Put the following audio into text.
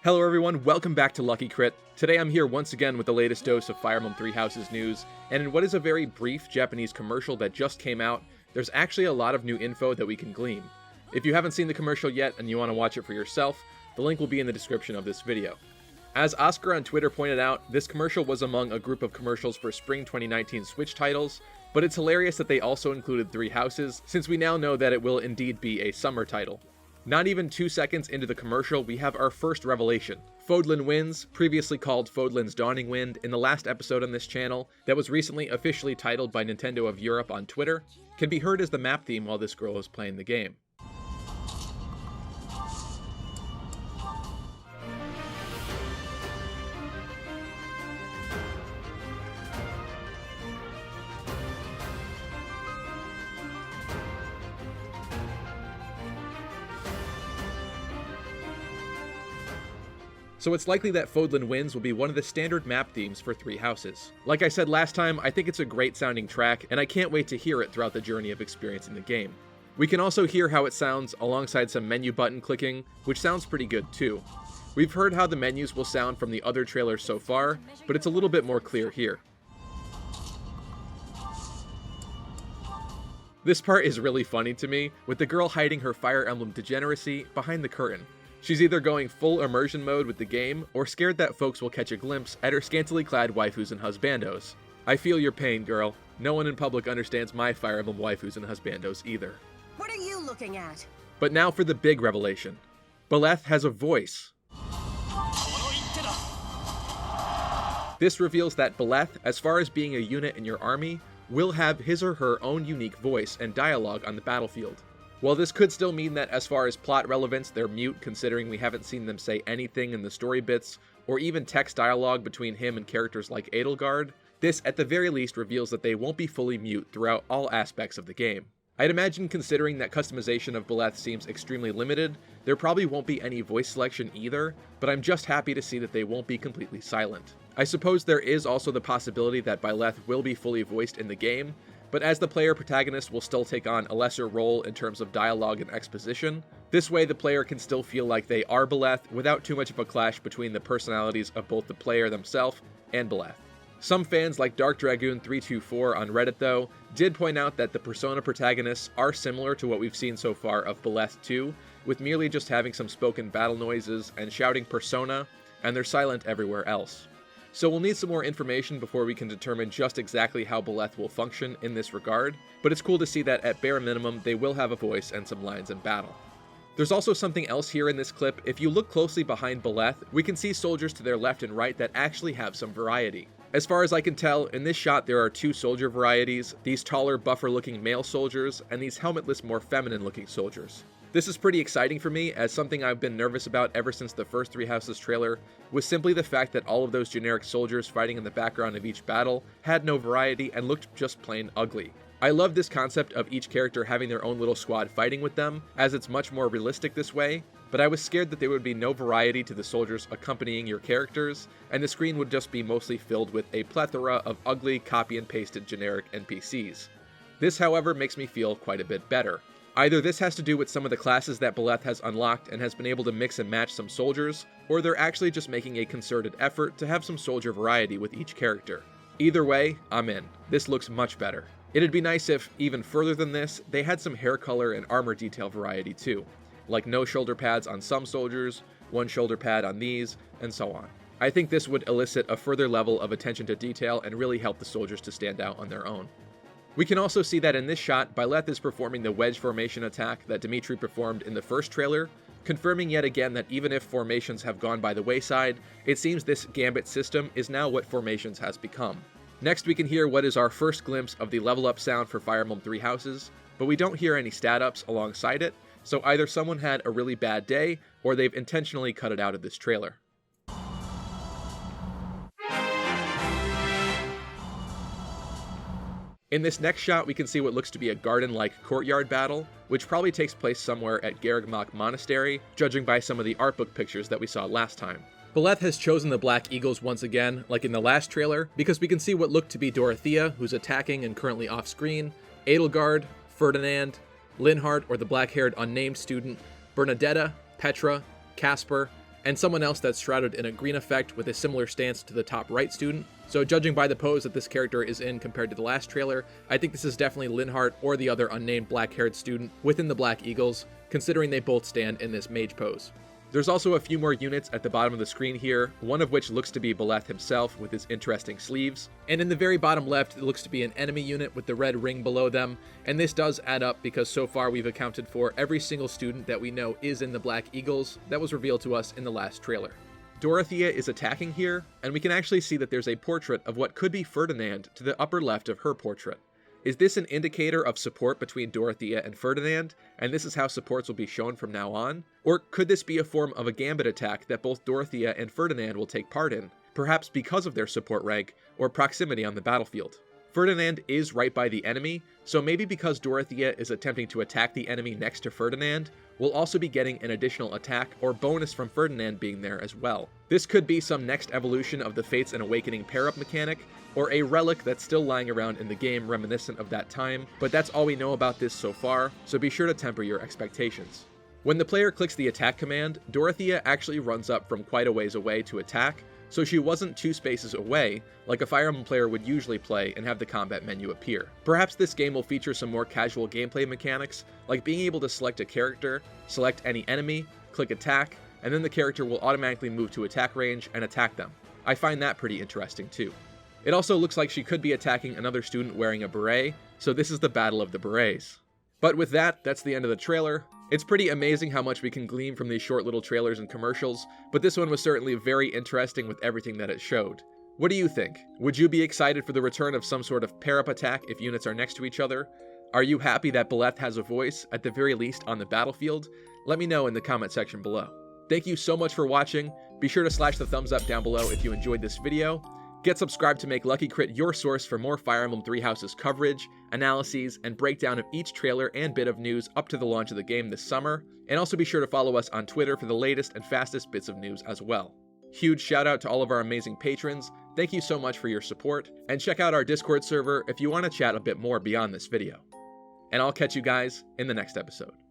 Hello everyone, welcome back to Lucky Crit. Today I'm here once again with the latest dose of Fire Emblem Three Houses news, and in what is a very brief Japanese commercial that just came out, there's actually a lot of new info that we can glean. If you haven't seen the commercial yet and you want to watch it for yourself, the link will be in the description of this video. As Oscar on Twitter pointed out, this commercial was among a group of commercials for Spring 2019 Switch titles, but it's hilarious that they also included Three Houses, since we now know that it will indeed be a summer title. Not even 2 seconds into the commercial, we have our first revelation. Fodlan Winds, previously called Fodlan's Dawning Wind in the last episode on this channel, that was recently officially titled by Nintendo of Europe on Twitter, can be heard as the map theme while this girl is playing the game. So it's likely that Fodlan Winds will be one of the standard map themes for Three Houses. Like I said last time, I think it's a great sounding track, and I can't wait to hear it throughout the journey of experiencing the game. We can also hear how it sounds alongside some menu button clicking, which sounds pretty good too. We've heard how the menus will sound from the other trailers so far, but it's a little bit more clear here. This part is really funny to me, with the girl hiding her Fire Emblem degeneracy behind the curtain. She's either going full immersion mode with the game, or scared that folks will catch a glimpse at her scantily clad waifus and husbandos. I feel your pain, girl. No one in public understands my Fire Emblem waifus and husbandos either. What are you looking at? But now for the big revelation. Byleth has a voice. This reveals that Byleth, as far as being a unit in your army, will have his or her own unique voice and dialogue on the battlefield. While this could still mean that as far as plot relevance, they're mute considering we haven't seen them say anything in the story bits, or even text dialogue between him and characters like Edelgard, this at the very least reveals that they won't be fully mute throughout all aspects of the game. I'd imagine considering that customization of Byleth seems extremely limited, there probably won't be any voice selection either, but I'm just happy to see that they won't be completely silent. I suppose there is also the possibility that Byleth will be fully voiced in the game, but as the player protagonist will still take on a lesser role in terms of dialogue and exposition, this way the player can still feel like they are Byleth without too much of a clash between the personalities of both the player themselves and Byleth. Some fans like Dark Dragoon 324 on Reddit though, did point out that the Persona protagonists are similar to what we've seen so far of Byleth 2, with merely just having some spoken battle noises and shouting Persona, and they're silent everywhere else. So we'll need some more information before we can determine just exactly how Byleth will function in this regard, but it's cool to see that at bare minimum they will have a voice and some lines in battle. There's also something else here in this clip. If you look closely behind Byleth, we can see soldiers to their left and right that actually have some variety. As far as I can tell, in this shot there are two soldier varieties, these taller, buffer looking male soldiers, and these helmetless, more feminine looking soldiers. This is pretty exciting for me, as something I've been nervous about ever since the first Three Houses trailer was simply the fact that all of those generic soldiers fighting in the background of each battle had no variety and looked just plain ugly. I love this concept of each character having their own little squad fighting with them, as it's much more realistic this way, but I was scared that there would be no variety to the soldiers accompanying your characters, and the screen would just be mostly filled with a plethora of ugly, copy and pasted generic NPCs. This, however, makes me feel quite a bit better. Either this has to do with some of the classes that Byleth has unlocked and has been able to mix and match some soldiers, or they're actually just making a concerted effort to have some soldier variety with each character. Either way, I'm in. This looks much better. It'd be nice if, even further than this, they had some hair color and armor detail variety too, like no shoulder pads on some soldiers, one shoulder pad on these, and so on. I think this would elicit a further level of attention to detail and really help the soldiers to stand out on their own. We can also see that in this shot, Byleth is performing the wedge formation attack that Dimitri performed in the first trailer, confirming yet again that even if formations have gone by the wayside, it seems this gambit system is now what formations has become. Next we can hear what is our first glimpse of the level up sound for Fire Emblem Three Houses, but we don't hear any stat ups alongside it, so either someone had a really bad day, or they've intentionally cut it out of this trailer. In this next shot, we can see what looks to be a garden-like courtyard battle, which probably takes place somewhere at Garreg Monastery, judging by some of the art book pictures that we saw last time. Byleth has chosen the Black Eagles once again, like in the last trailer, because we can see what looked to be Dorothea, who's attacking and currently off-screen, Edelgard, Ferdinand, Linhardt, or the black-haired unnamed student, Bernadetta, Petra, Casper, and someone else that's shrouded in a green effect with a similar stance to the top right student. So judging by the pose that this character is in compared to the last trailer, I think this is definitely Linhardt or the other unnamed black-haired student within the Black Eagles, considering they both stand in this mage pose. There's also a few more units at the bottom of the screen here, one of which looks to be Beleth himself with his interesting sleeves. And in the very bottom left, it looks to be an enemy unit with the red ring below them. And this does add up because so far we've accounted for every single student that we know is in the Black Eagles that was revealed to us in the last trailer. Dorothea is attacking here, and we can actually see that there's a portrait of what could be Ferdinand to the upper left of her portrait. Is this an indicator of support between Dorothea and Ferdinand, and this is how supports will be shown from now on? Or could this be a form of a gambit attack that both Dorothea and Ferdinand will take part in, perhaps because of their support rank or proximity on the battlefield? Ferdinand is right by the enemy, so maybe because Dorothea is attempting to attack the enemy next to Ferdinand, we'll also be getting an additional attack or bonus from Ferdinand being there as well. This could be some next evolution of the Fates and Awakening pair-up mechanic, or a relic that's still lying around in the game reminiscent of that time, but that's all we know about this so far, so be sure to temper your expectations. When the player clicks the attack command, Dorothea actually runs up from quite a ways away to attack, so she wasn't 2 spaces away, like a Fire Emblem player would usually play and have the combat menu appear. Perhaps this game will feature some more casual gameplay mechanics, like being able to select a character, select any enemy, click attack, and then the character will automatically move to attack range and attack them. I find that pretty interesting too. It also looks like she could be attacking another student wearing a beret, so this is the Battle of the Berets. But with that, that's the end of the trailer. It's pretty amazing how much we can glean from these short little trailers and commercials, but this one was certainly very interesting with everything that it showed. What do you think? Would you be excited for the return of some sort of pair-up attack if units are next to each other? Are you happy that Beleth has a voice, at the very least on the battlefield? Let me know in the comment section below. Thank you so much for watching. Be sure to slash the thumbs up down below if you enjoyed this video. Get subscribed to make Lucky Crit your source for more Fire Emblem Three Houses coverage, analyses, and breakdown of each trailer and bit of news up to the launch of the game this summer. And also be sure to follow us on Twitter for the latest and fastest bits of news as well. Huge shout out to all of our amazing patrons. Thank you so much for your support, and check out our Discord server if you want to chat a bit more beyond this video. And I'll catch you guys in the next episode.